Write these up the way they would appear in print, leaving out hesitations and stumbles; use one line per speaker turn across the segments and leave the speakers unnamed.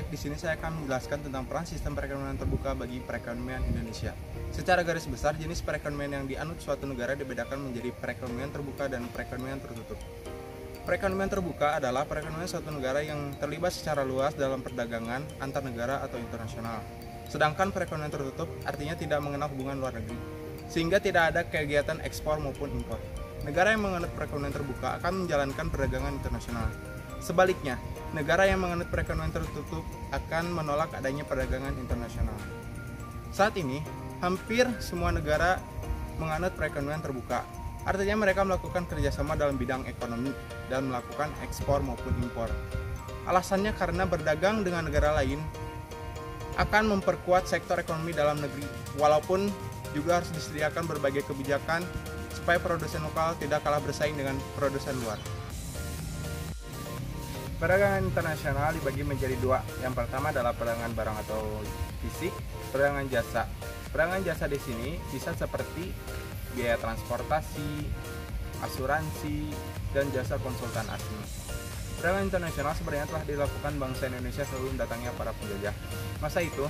baik, di sini saya akan menjelaskan tentang peran sistem perekonomian terbuka bagi perekonomian Indonesia. Secara garis besar, jenis perekonomian yang dianut suatu negara dibedakan menjadi perekonomian terbuka dan perekonomian tertutup. Perekonomian terbuka adalah perekonomian suatu negara yang terlibat secara luas dalam perdagangan antar negara atau internasional. Sedangkan perekonomian tertutup artinya tidak mengenal hubungan luar negeri, sehingga tidak ada kegiatan ekspor maupun impor. Negara yang menganut perekonomian terbuka akan menjalankan perdagangan internasional. Sebaliknya, negara yang menganut perekonomian tertutup akan menolak adanya perdagangan internasional. Saat ini, hampir semua negara menganut perekonomian terbuka. Artinya mereka melakukan kerjasama dalam bidang ekonomi dan melakukan ekspor maupun impor. Alasannya karena berdagang dengan negara lain akan memperkuat sektor ekonomi dalam negeri, walaupun juga harus disediakan berbagai kebijakan supaya produsen lokal tidak kalah bersaing dengan produsen luar. Perdagangan internasional dibagi menjadi dua. Yang pertama adalah perdagangan barang atau fisik, perdagangan jasa. Perdagangan jasa di sini bisa seperti biaya transportasi, asuransi, dan jasa konsultan asing. Perdagangan internasional sebenarnya telah dilakukan bangsa Indonesia sebelum datangnya para penjajah. Masa itu,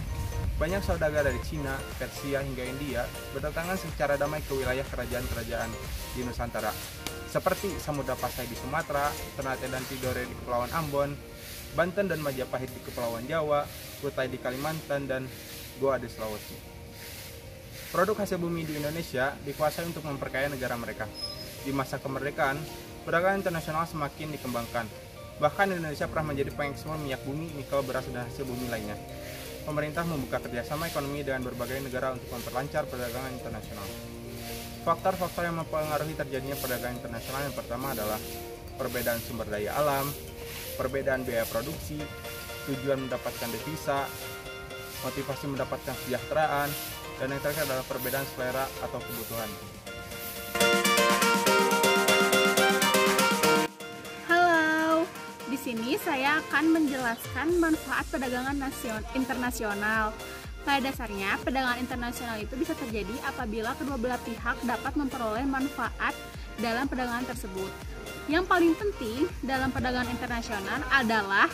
banyak saudagar dari Cina, Persia, hingga India berdatangan secara damai ke wilayah kerajaan-kerajaan di Nusantara, seperti Samudra Pasai di Sumatera, Ternate dan Tidore di Kepulauan Ambon, Banten dan Majapahit di Kepulauan Jawa, Kutai di Kalimantan, dan Goa di Sulawesi. Produk hasil bumi di Indonesia dikuasai untuk memperkaya negara mereka. Di masa kemerdekaan, perdagangan internasional semakin dikembangkan. Bahkan Indonesia pernah menjadi pengekspor minyak bumi, nikel, beras, dan hasil bumi lainnya. Pemerintah membuka kerjasama ekonomi dengan berbagai negara untuk memperlancar perdagangan internasional. Faktor-faktor yang mempengaruhi terjadinya perdagangan internasional yang pertama adalah perbedaan sumber daya alam, perbedaan biaya produksi, tujuan mendapatkan devisa, motivasi mendapatkan kesejahteraan, dan yang terakhir adalah perbedaan selera atau kebutuhan.
Halo, di sini saya akan menjelaskan manfaat perdagangan internasional. Pada dasarnya, perdagangan internasional itu bisa terjadi apabila kedua belah pihak dapat memperoleh manfaat dalam perdagangan tersebut. Yang paling penting dalam perdagangan internasional adalah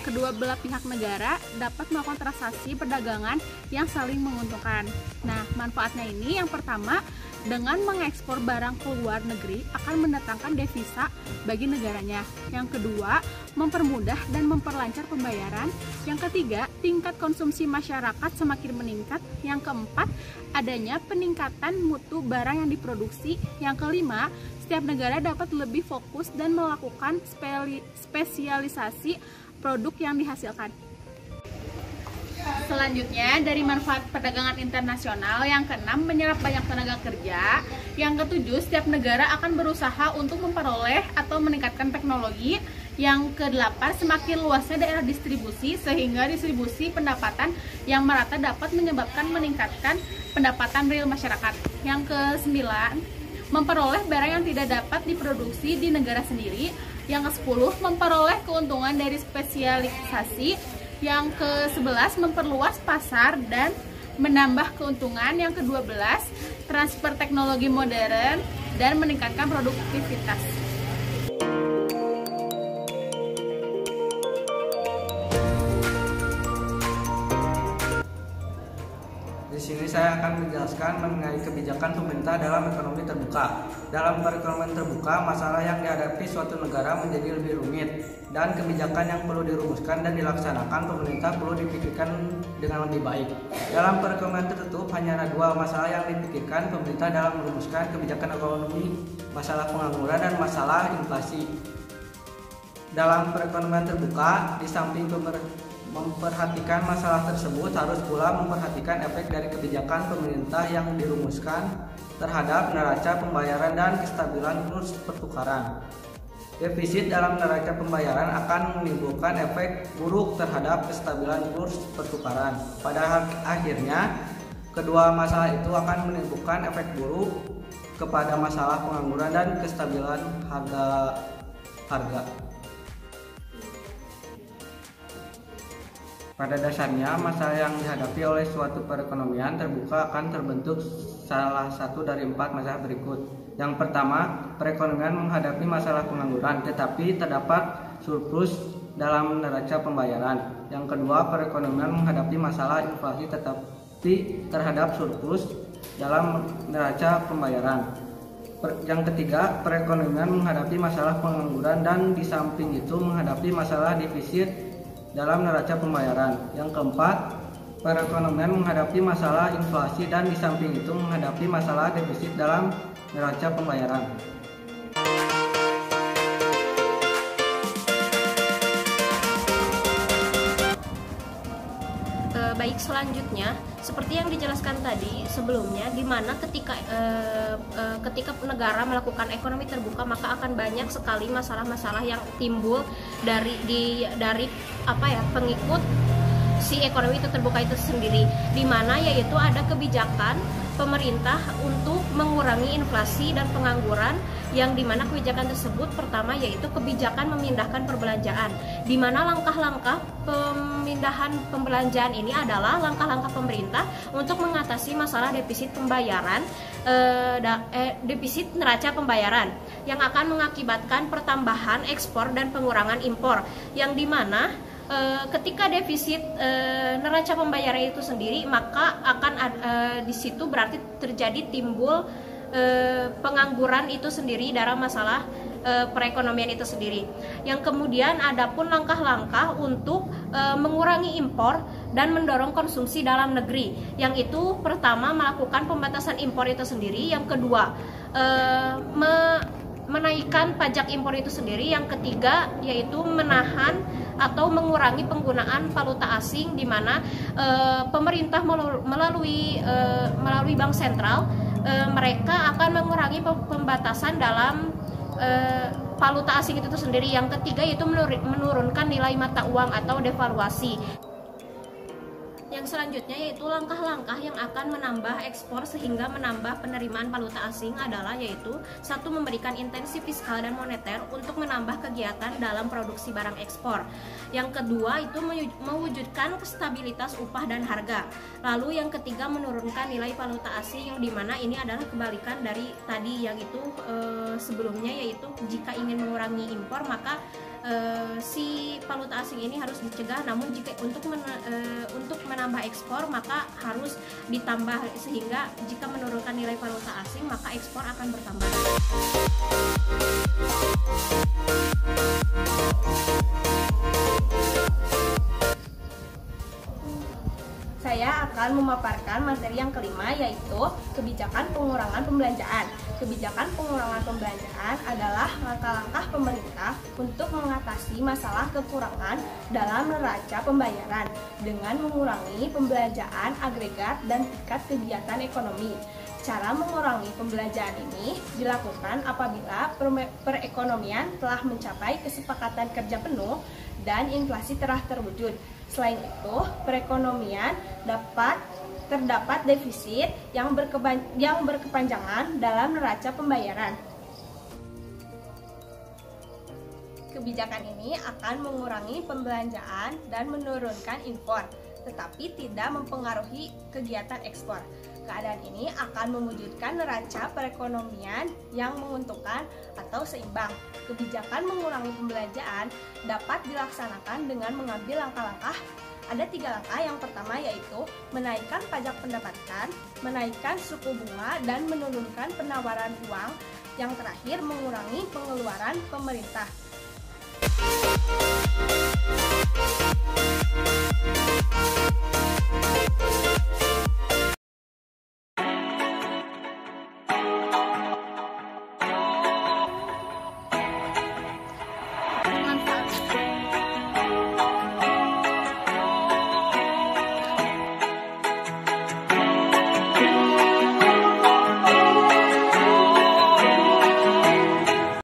kedua belah pihak negara dapat melakukan transaksi perdagangan yang saling menguntungkan. Nah, manfaatnya ini yang pertama, dengan mengekspor barang ke luar negeri akan mendatangkan devisa bagi negaranya. Yang kedua, mempermudah dan memperlancar pembayaran. Yang ketiga, tingkat konsumsi masyarakat semakin meningkat. Yang keempat, adanya peningkatan mutu barang yang diproduksi. Yang kelima, setiap negara dapat lebih fokus dan melakukan spesialisasi produk yang dihasilkan. Selanjutnya, dari manfaat perdagangan internasional, yang keenam, menyerap banyak tenaga kerja. Yang ketujuh, setiap negara akan berusaha untuk memperoleh atau meningkatkan teknologi. Yang kedelapan, semakin luasnya daerah distribusi sehingga distribusi pendapatan yang merata dapat menyebabkan meningkatkan pendapatan real masyarakat. Yang kesembilan, memperoleh barang yang tidak dapat diproduksi di negara sendiri. Yang ke-10, memperoleh keuntungan dari spesialisasi. Yang ke-11, memperluas pasar dan menambah keuntungan. Yang ke-12, transfer teknologi modern dan meningkatkan produktivitas.
Di sini saya akan menjelaskan mengenai kebijakan pemerintah dalam ekonomi terbuka. Dalam perekonomian terbuka, masalah yang dihadapi suatu negara menjadi lebih rumit, dan kebijakan yang perlu dirumuskan dan dilaksanakan pemerintah perlu dipikirkan dengan lebih baik. Dalam perekonomian tertutup, hanya ada dua masalah yang dipikirkan pemerintah dalam merumuskan kebijakan ekonomi, masalah pengangguran dan masalah inflasi. Dalam perekonomian terbuka, di samping memperhatikan masalah tersebut, harus pula memperhatikan efek dari kebijakan pemerintah yang dirumuskan terhadap neraca pembayaran dan kestabilan kurs pertukaran. Defisit dalam neraca pembayaran akan menimbulkan efek buruk terhadap kestabilan kurs pertukaran. Pada akhirnya, kedua masalah itu akan menimbulkan efek buruk kepada masalah pengangguran dan kestabilan harga. Pada dasarnya, masalah yang dihadapi oleh suatu perekonomian terbuka akan terbentuk salah satu dari 4 masalah berikut. Yang pertama, perekonomian menghadapi masalah pengangguran, tetapi terdapat surplus dalam neraca pembayaran. Yang kedua, perekonomian menghadapi masalah inflasi tetapi terhadap surplus dalam neraca pembayaran. Yang ketiga, perekonomian menghadapi masalah pengangguran dan di samping itu menghadapi masalah defisit dalam neraca pembayaran. Yang keempat, perekonomian menghadapi masalah inflasi dan di samping itu menghadapi masalah defisit dalam neraca pembayaran.
Baik, selanjutnya seperti yang dijelaskan tadi sebelumnya, di mana ketika negara melakukan ekonomi terbuka maka akan banyak sekali masalah-masalah yang timbul dari pengikut si ekonomi terbuka itu sendiri, di mana yaitu ada kebijakan pemerintah untuk mengurangi inflasi dan pengangguran, yang dimana kebijakan tersebut pertama yaitu kebijakan memindahkan perbelanjaan, di mana langkah-langkah pemindahan pembelanjaan ini adalah langkah-langkah pemerintah untuk mengatasi masalah defisit pembayaran, defisit neraca pembayaran yang akan mengakibatkan pertambahan ekspor dan pengurangan impor, yang dimana ketika defisit neraca pembayaran itu sendiri maka akan di situ berarti terjadi timbul pengangguran itu sendiri dalam masalah perekonomian itu sendiri. Yang kemudian adapun langkah-langkah untuk mengurangi impor dan mendorong konsumsi dalam negeri, yang itu pertama melakukan pembatasan impor itu sendiri, yang kedua menaikkan pajak impor itu sendiri, yang ketiga yaitu menahan atau mengurangi penggunaan valuta asing, di mana pemerintah melalui bank sentral mereka akan mengurangi pembatasan dalam valuta asing itu sendiri. Yang ketiga yaitu menurunkan nilai mata uang atau devaluasi. Yang selanjutnya yaitu langkah-langkah yang akan menambah ekspor sehingga menambah penerimaan valuta asing adalah yaitu satu, memberikan intensi fiskal dan moneter untuk menambah kegiatan dalam produksi barang ekspor. Yang kedua itu mewujudkan stabilitas upah dan harga. Lalu yang ketiga menurunkan nilai valuta asing, yang dimana ini adalah kebalikan dari tadi yang itu sebelumnya, yaitu jika ingin mengurangi impor maka si valuta asing ini harus dicegah, namun jika untuk menambah ekspor maka harus ditambah, sehingga jika menurunkan nilai valuta asing maka ekspor akan bertambah.
Saya akan memaparkan materi yang kelima, yaitu kebijakan pengurangan pembelanjaan. Kebijakan pengurangan pembelanjaan adalah langkah-langkah pemerintah untuk mengatasi masalah kekurangan dalam neraca pembayaran dengan mengurangi pembelanjaan agregat dan tingkat kegiatan ekonomi. Cara mengurangi pembelanjaan ini dilakukan apabila perekonomian telah mencapai kesepakatan kerja penuh dan inflasi telah terwujud. Selain itu, perekonomian terdapat defisit yang berkepanjangan dalam neraca pembayaran. Kebijakan ini akan mengurangi pembelanjaan dan menurunkan impor, tetapi tidak mempengaruhi kegiatan ekspor. Keadaan ini akan mewujudkan neraca perekonomian yang menguntungkan atau seimbang. Kebijakan mengurangi pembelanjaan dapat dilaksanakan dengan mengambil langkah-langkah. Ada 3 langkah. Yang pertama yaitu menaikkan pajak pendapatan, menaikkan suku bunga, dan menurunkan penawaran uang. Yang terakhir mengurangi pengeluaran pemerintah.